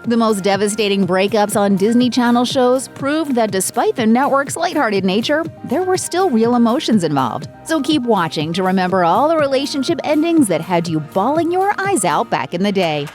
The most devastating breakups on Disney Channel shows proved that despite the network's lighthearted nature, there were still real emotions involved. So keep watching to remember all the relationship endings that had you bawling your eyes out back in the day.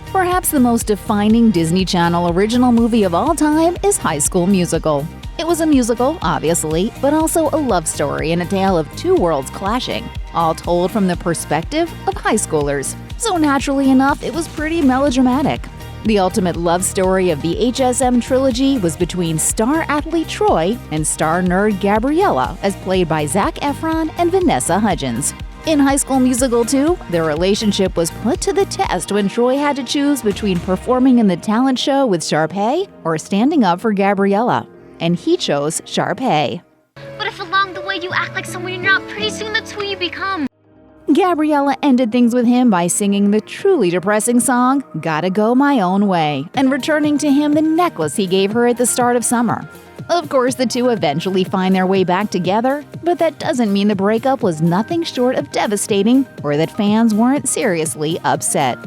Perhaps the most defining Disney Channel original movie of all time is High School Musical. It was a musical, obviously, but also a love story and a tale of two worlds clashing, all told from the perspective of high schoolers. So naturally enough, it was pretty melodramatic. The ultimate love story of the HSM trilogy was between star athlete Troy and star nerd Gabriella, as played by Zac Efron and Vanessa Hudgens. In High School Musical 2, their relationship was put to the test when Troy had to choose between performing in the talent show with Sharpay or standing up for Gabriella. And he chose Sharpay. But if along the way you act like someone you're not, pretty soon that's who you become. Gabriella ended things with him by singing the truly depressing song, Gotta Go My Own Way, and returning to him the necklace he gave her at the start of summer. Of course, the two eventually find their way back together, but that doesn't mean the breakup was nothing short of devastating or that fans weren't seriously upset.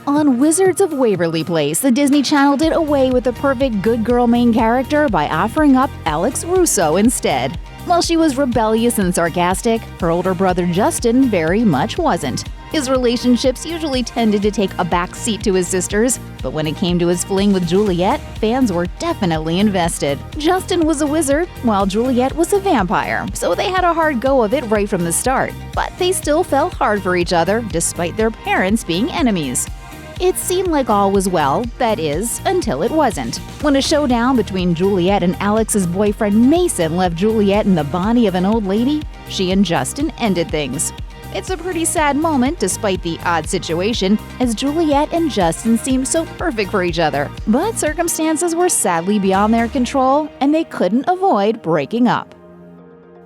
On Wizards of Waverly Place, the Disney Channel did away with the perfect good girl main character by offering up Alex Russo instead. While she was rebellious and sarcastic, her older brother Justin very much wasn't. His relationships usually tended to take a back seat to his sisters, but when it came to his fling with Juliet, fans were definitely invested. Justin was a wizard, while Juliet was a vampire, so they had a hard go of it right from the start. But they still fell hard for each other, despite their parents being enemies. It seemed like all was well, that is, until it wasn't. When a showdown between Juliet and Alex's boyfriend Mason left Juliet in the body of an old lady, she and Justin ended things. It's a pretty sad moment despite the odd situation, as Juliet and Justin seemed so perfect for each other. But circumstances were sadly beyond their control, and they couldn't avoid breaking up.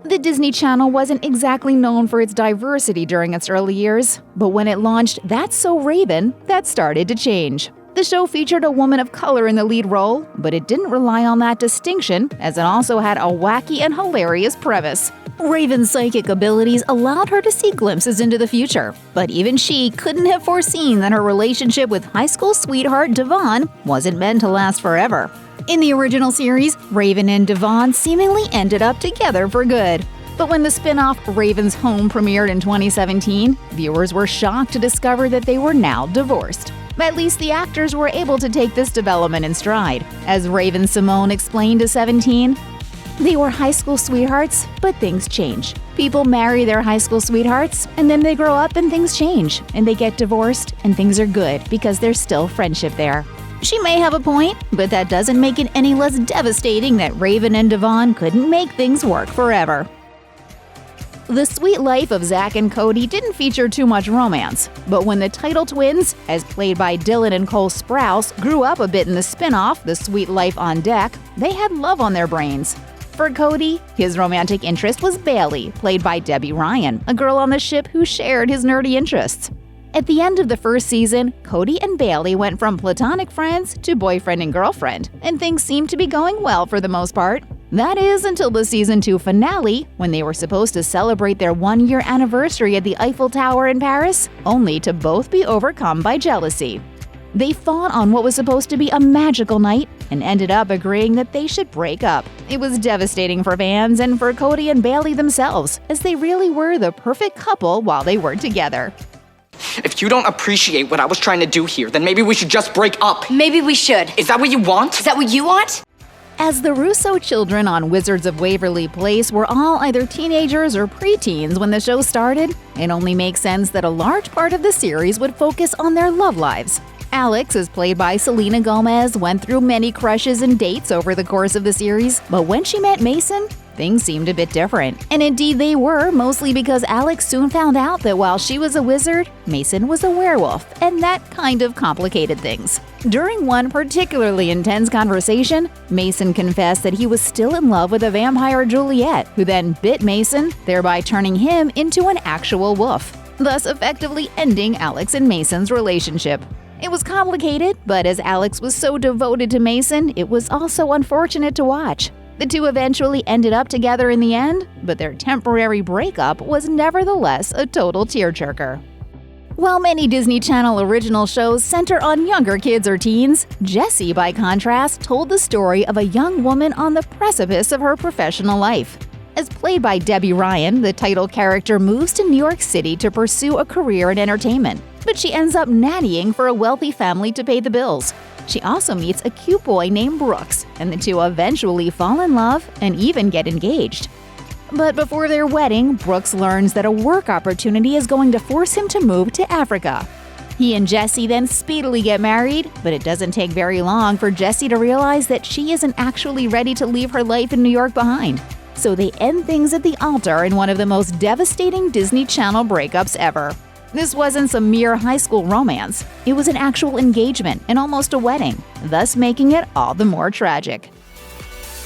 The Disney Channel wasn't exactly known for its diversity during its early years, but when it launched That's So Raven, that started to change. The show featured a woman of color in the lead role, but it didn't rely on that distinction, as it also had a wacky and hilarious premise. Raven's psychic abilities allowed her to see glimpses into the future, but even she couldn't have foreseen that her relationship with high school sweetheart Devon wasn't meant to last forever. In the original series, Raven and Devon seemingly ended up together for good. But when the spin-off Raven's Home premiered in 2017, viewers were shocked to discover that they were now divorced. At least the actors were able to take this development in stride. As Raven Simone explained to 17, "They were high school sweethearts, but things change. People marry their high school sweethearts, and then they grow up and things change, and they get divorced, and things are good because there's still friendship there." She may have a point, but that doesn't make it any less devastating that Raven and Devon couldn't make things work forever. The Sweet Life of Zack and Cody didn't feature too much romance, but when the title twins, as played by Dylan and Cole Sprouse, grew up a bit in the spin-off The Sweet Life on Deck, they had love on their brains. For Cody, his romantic interest was Bailey, played by Debbie Ryan, a girl on the ship who shared his nerdy interests. At the end of the first season, Cody and Bailey went from platonic friends to boyfriend and girlfriend, and things seemed to be going well for the most part. That is, until the season 2 finale, when they were supposed to celebrate their one-year anniversary at the Eiffel Tower in Paris, only to both be overcome by jealousy. They fought on what was supposed to be a magical night and ended up agreeing that they should break up. It was devastating for fans and for Cody and Bailey themselves, as they really were the perfect couple while they were together. If you don't appreciate what I was trying to do here, then maybe we should just break up. Maybe we should. Is that what you want? Is that what you want? As the Russo children on Wizards of Waverly Place were all either teenagers or preteens when the show started, it only makes sense that a large part of the series would focus on their love lives. Alex, as played by Selena Gomez, went through many crushes and dates over the course of the series, but when she met Mason, things seemed a bit different. And indeed they were, mostly because Alex soon found out that while she was a wizard, Mason was a werewolf, and that kind of complicated things. During one particularly intense conversation, Mason confessed that he was still in love with a vampire Juliet, who then bit Mason, thereby turning him into an actual wolf, thus effectively ending Alex and Mason's relationship. It was complicated, but as Alex was so devoted to Mason, it was also unfortunate to watch. The two eventually ended up together in the end, but their temporary breakup was nevertheless a total tearjerker. While many Disney Channel original shows center on younger kids or teens, Jessie, by contrast, told the story of a young woman on the precipice of her professional life. As played by Debbie Ryan, the title character moves to New York City to pursue a career in entertainment, but she ends up nannying for a wealthy family to pay the bills. She also meets a cute boy named Brooks, and the two eventually fall in love and even get engaged. But before their wedding, Brooks learns that a work opportunity is going to force him to move to Africa. He and Jessie then speedily get married, but it doesn't take very long for Jessie to realize that she isn't actually ready to leave her life in New York behind. So they end things at the altar in one of the most devastating Disney Channel breakups ever. This wasn't some mere high school romance. It was an actual engagement and almost a wedding, thus making it all the more tragic.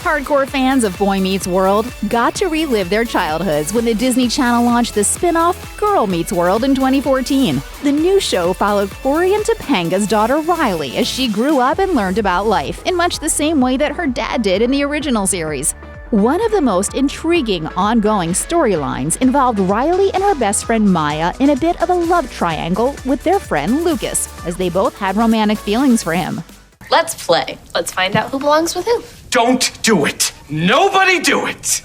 Hardcore fans of Boy Meets World got to relive their childhoods when the Disney Channel launched the spin-off Girl Meets World in 2014. The new show followed Corey and Topanga's daughter Riley as she grew up and learned about life in much the same way that her dad did in the original series. One of the most intriguing ongoing storylines involved Riley and her best friend Maya in a bit of a love triangle with their friend Lucas, as they both had romantic feelings for him. Let's play. Let's find out who belongs with who. Don't do it! Nobody do it!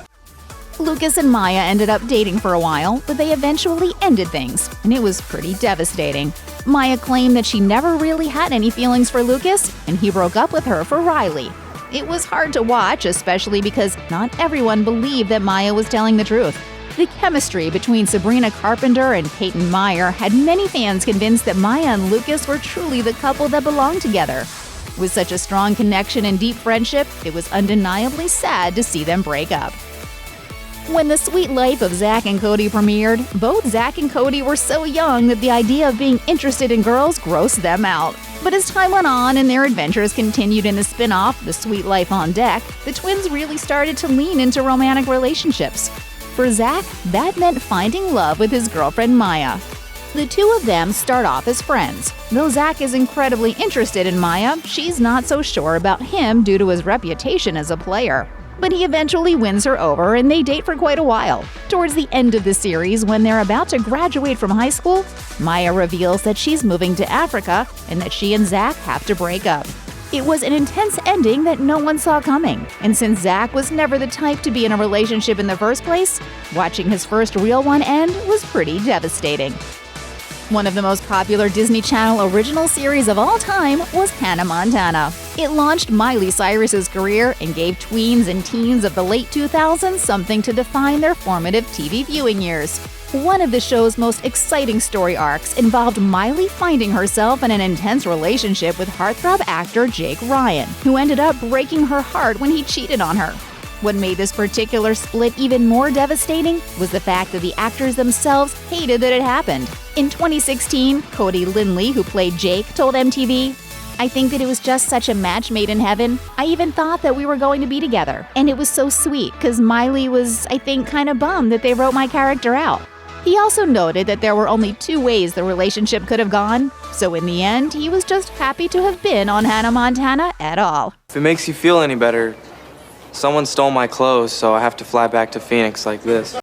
Lucas and Maya ended up dating for a while, but they eventually ended things, and it was pretty devastating. Maya claimed that she never really had any feelings for Lucas, and he broke up with her for Riley. It was hard to watch, especially because not everyone believed that Maya was telling the truth. The chemistry between Sabrina Carpenter and Peyton Meyer had many fans convinced that Maya and Lucas were truly the couple that belonged together. With such a strong connection and deep friendship, it was undeniably sad to see them break up. When The Sweet Life of Zack and Cody premiered, both Zack and Cody were so young that the idea of being interested in girls grossed them out. But as time went on and their adventures continued in the spin-off, The Sweet Life on Deck, the twins really started to lean into romantic relationships. For Zack, that meant finding love with his girlfriend Maya. The two of them start off as friends. Though Zack is incredibly interested in Maya, she's not so sure about him due to his reputation as a player. But he eventually wins her over and they date for quite a while. Towards the end of the series, when they're about to graduate from high school, Maya reveals that she's moving to Africa and that she and Zack have to break up. It was an intense ending that no one saw coming, and since Zack was never the type to be in a relationship in the first place, watching his first real one end was pretty devastating. One of the most popular Disney Channel original series of all time was Hannah Montana. It launched Miley Cyrus's career and gave tweens and teens of the late 2000s something to define their formative TV viewing years. One of the show's most exciting story arcs involved Miley finding herself in an intense relationship with heartthrob actor Jake Ryan, who ended up breaking her heart when he cheated on her. What made this particular split even more devastating was the fact that the actors themselves hated that it happened. In 2016, Cody Lindley, who played Jake, told MTV, "I think that it was just such a match made in heaven. I even thought that we were going to be together. And it was so sweet because Miley was, I think, kind of bummed that they wrote my character out." He also noted that there were only two ways the relationship could have gone. So in the end, he was just happy to have been on Hannah Montana at all. If it makes you feel any better, someone stole my clothes, so I have to fly back to Phoenix like this.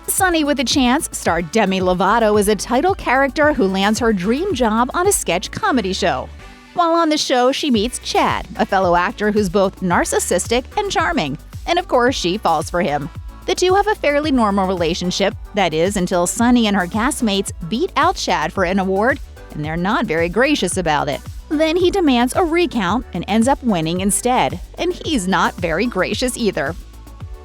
Sonny with a Chance starred Demi Lovato as a title character who lands her dream job on a sketch comedy show. While on the show, she meets Chad, a fellow actor who's both narcissistic and charming, and of course she falls for him. The two have a fairly normal relationship, that is, until Sonny and her castmates beat out Chad for an award, and they're not very gracious about it. Then he demands a recount and ends up winning instead, and he's not very gracious either.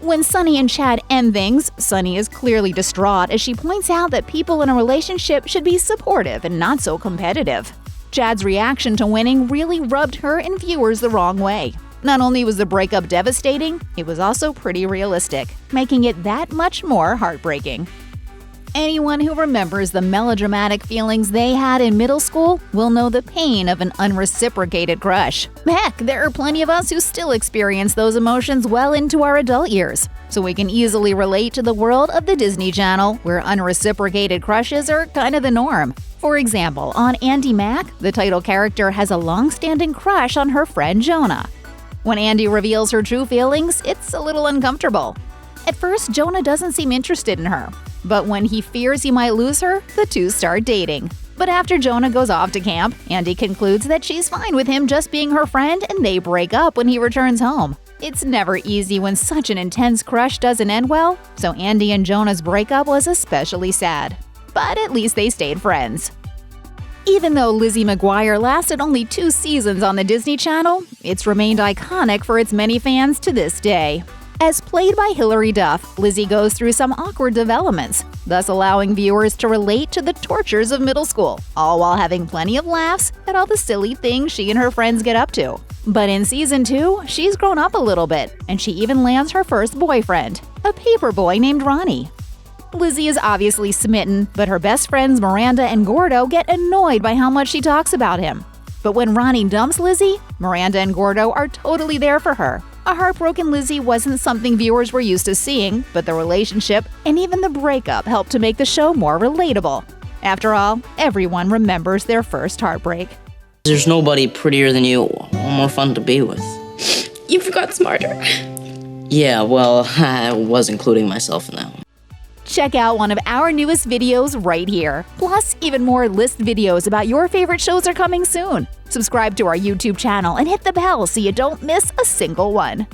When Sonny and Chad end things, Sonny is clearly distraught as she points out that people in a relationship should be supportive and not so competitive. Chad's reaction to winning really rubbed her and viewers the wrong way. Not only was the breakup devastating, it was also pretty realistic, making it that much more heartbreaking. Anyone who remembers the melodramatic feelings they had in middle school will know the pain of an unreciprocated crush. Heck, there are plenty of us who still experience those emotions well into our adult years. So we can easily relate to the world of the Disney Channel, where unreciprocated crushes are kind of the norm. For example, on Andi Mack, the title character has a long-standing crush on her friend Jonah. When Andi reveals her true feelings, it's a little uncomfortable. At first, Jonah doesn't seem interested in her. But when he fears he might lose her, the two start dating. But after Jonah goes off to camp, Andi concludes that she's fine with him just being her friend and they break up when he returns home. It's never easy when such an intense crush doesn't end well, so Andi and Jonah's breakup was especially sad. But at least they stayed friends. Even though Lizzie McGuire lasted only 2 seasons on the Disney Channel, it's remained iconic for its many fans to this day. As played by Hilary Duff, Lizzie goes through some awkward developments, thus allowing viewers to relate to the tortures of middle school, all while having plenty of laughs at all the silly things she and her friends get up to. But in Season 2, she's grown up a little bit, and she even lands her first boyfriend, a paper boy named Ronnie. Lizzie is obviously smitten, but her best friends Miranda and Gordo get annoyed by how much she talks about him. But when Ronnie dumps Lizzie, Miranda and Gordo are totally there for her. A heartbroken Lizzie wasn't something viewers were used to seeing, but the relationship and even the breakup helped to make the show more relatable. After all, everyone remembers their first heartbreak. There's nobody prettier than you or more fun to be with. You forgot smarter. Yeah, well, I was including myself in that one. Check out one of our newest videos right here. Plus, even more list videos about your favorite shows are coming soon. Subscribe to our YouTube channel and hit the bell so you don't miss a single one.